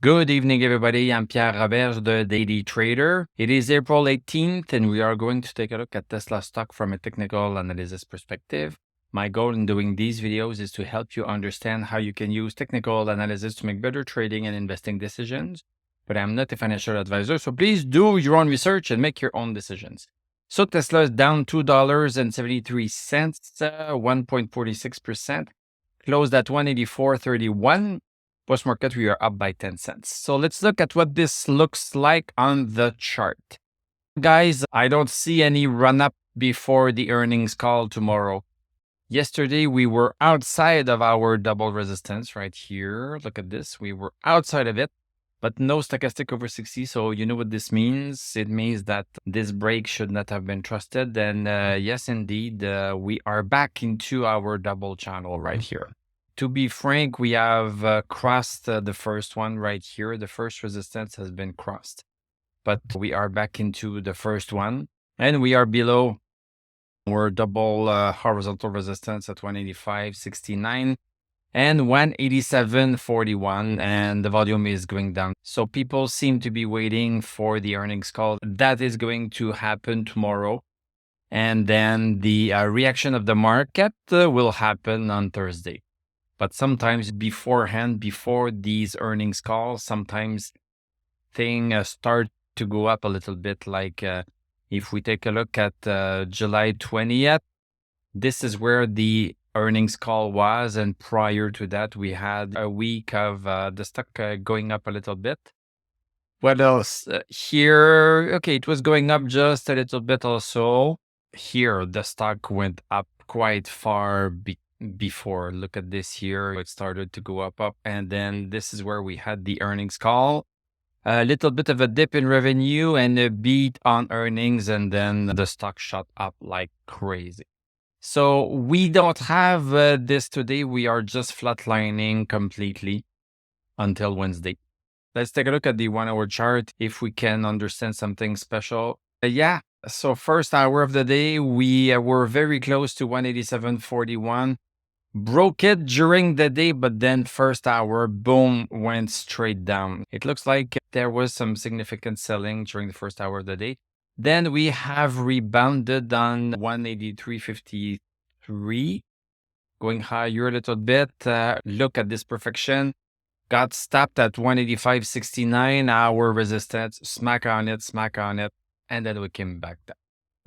Good evening, everybody. I'm Pierre Robert, the Daily Trader. It is April 18th, and we are going to take a look at Tesla stock from a technical analysis perspective. My goal in doing these videos is to help you understand how you can use technical analysis to make better trading and investing decisions. But I'm not a financial advisor, so please do your own research and make your own decisions. So Tesla is down $2.73, 1.46%, closed at 184.31. Post-market, we are up by 10 cents. So let's look at what this looks like on the chart. Guys, I don't see any run-up before the earnings call tomorrow. Yesterday, we were outside of our double resistance right here. Look at this. We were outside of it, but no stochastic over 60. So you know what this means? It means that this break should not have been trusted. And yes, indeed, we are back into our double channel right here. To be frank, we have crossed the first one right here. The first resistance has been crossed, but we are back into the first one, and we are below our double horizontal resistance at 185.69 and 187.41, and the volume is going down. So people seem to be waiting for the earnings call. That is going to happen tomorrow, and then the reaction of the market will happen on Thursday. But sometimes beforehand, before these earnings calls, sometimes things start to go up a little bit. Like if we take a look at July 20th, this is where the earnings call was. And prior to that, we had a week of the stock going up a little bit. What else? Here, okay, it was going up just a little bit also. Here, the stock went up quite far before. Look at this here. It started to go up, and then this is where we had the earnings call. A little bit of a dip in revenue and a beat on earnings, and then the stock shot up like crazy. So we don't have this today. We are just flatlining completely until Wednesday. Let's take a look at the 1 hour chart if we can understand something special. So first hour of the day, we were very close to 187.41. Broke it during the day, but then first hour, boom, went straight down. It looks like there was some significant selling during the first hour of the day. Then we have rebounded on 183.53, going higher a little bit. Look at this perfection. Got stopped at 185.69, our resistance, smack on it, and then we came back down.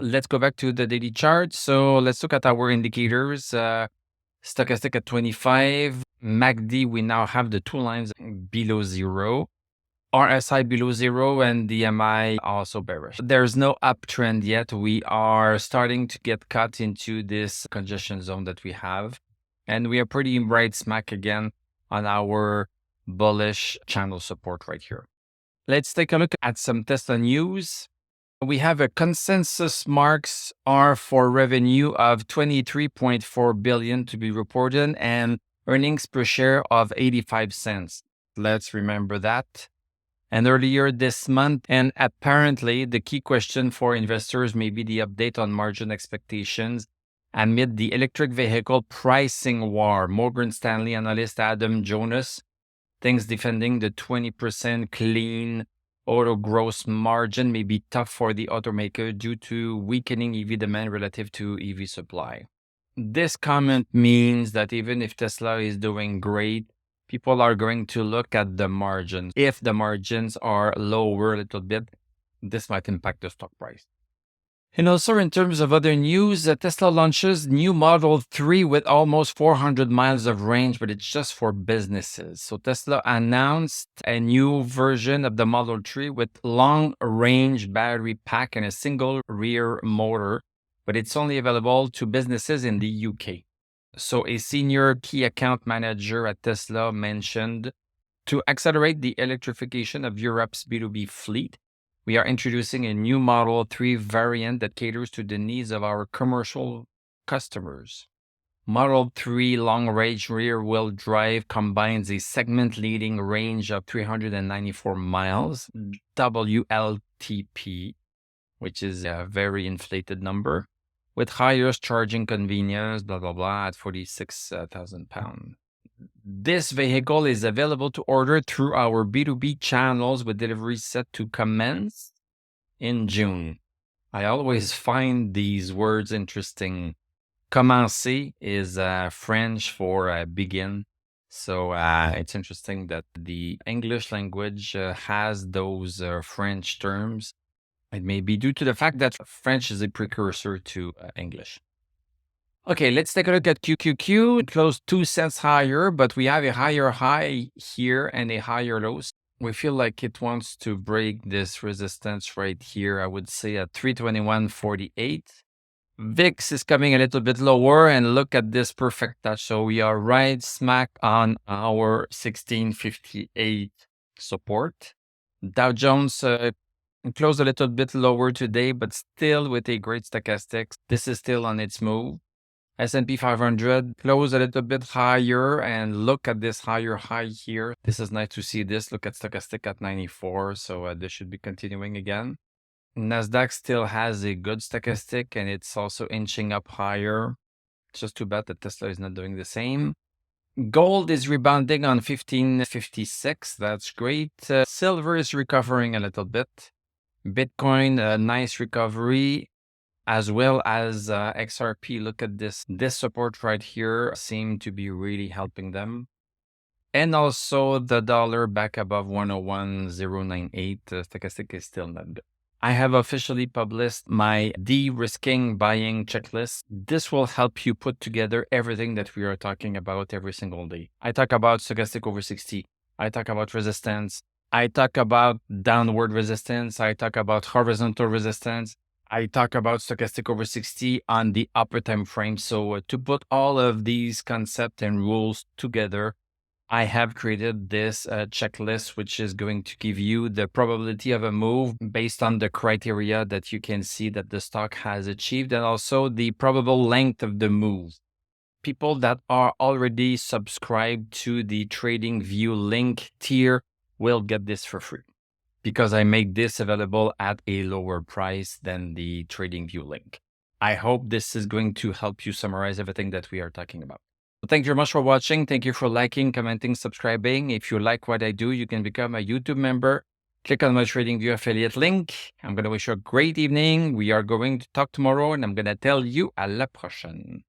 Let's go back to the daily chart. So let's look at our indicators. Stochastic at 25, MACD, we now have the two lines below zero, RSI below zero, and DMI also bearish. There's no uptrend yet. We are starting to get cut into this congestion zone that we have, and we are pretty right smack again on our bullish channel support right here. Let's take a look at some Tesla news. We have a consensus marks are for revenue of 23.4 billion to be reported and earnings per share of 85 cents. Let's remember that. And earlier this month, and apparently the key question for investors may be the update on margin expectations amid the electric vehicle pricing war. Morgan Stanley analyst Adam Jonas thinks defending the 20% clean auto gross margin may be tough for the automaker due to weakening EV demand relative to EV supply. This comment means that even if Tesla is doing great, people are going to look at the margins. If the margins are lower a little bit, this might impact the stock price. And also in terms of other news, Tesla launches new Model 3 with almost 400 miles of range, but it's just for businesses. So Tesla announced a new version of the Model 3 with long-range battery pack and a single rear motor, but it's only available to businesses in the UK. So a senior key account manager at Tesla mentioned, to accelerate the electrification of Europe's B2B fleet, we are introducing a new Model 3 variant that caters to the needs of our commercial customers. Model 3 long-range rear-wheel drive combines a segment-leading range of 394 miles, WLTP, which is a very inflated number, with highest charging convenience, at 46,000 pounds. This vehicle is available to order through our B2B channels with delivery set to commence in June. I always find these words interesting. Commencer is French for begin. So it's interesting that the English language has those French terms. It may be due to the fact that French is a precursor to English. Okay, let's take a look at QQQ. It closed 2 cents higher, but we have a higher high here and a higher low. We feel like it wants to break this resistance right here, I would say at 321.48. VIX is coming a little bit lower, and look at this perfect touch. So we are right smack on our 1658 support. Dow Jones closed a little bit lower today, but still with a great stochastics. This is still on its move. S&P 500 closed a little bit higher, and look at this higher high here. This is nice to see this. Look at stochastic at 94, so this should be continuing again. Nasdaq still has a good stochastic, and it's also inching up higher. It's just too bad that Tesla is not doing the same. Gold is rebounding on 1556. That's great. Silver is recovering a little bit. Bitcoin, a nice recovery, as well as XRP. Look at this. This support right here seemed to be really helping them. And also the dollar back above 101.098. Stochastic is still not good. I have officially published my de-risking buying checklist. This will help you put together everything that we are talking about every single day. I talk about stochastic over 60. I talk about resistance. I talk about downward resistance. I talk about horizontal resistance. I talk about stochastic over 60 on the upper time frame. So to put all of these concepts and rules together, I have created this checklist, which is going to give you the probability of a move based on the criteria that you can see that the stock has achieved, and also the probable length of the move. People that are already subscribed to the TradingView link tier will get this for free, because I make this available at a lower price than the TradingView link. I hope this is going to help you summarize everything that we are talking about. Thank you very much for watching. Thank you for liking, commenting, subscribing. If you like what I do, you can become a YouTube member. Click on my TradingView affiliate link. I'm going to wish you a great evening. We are going to talk tomorrow, and I'm going to tell you à la prochaine.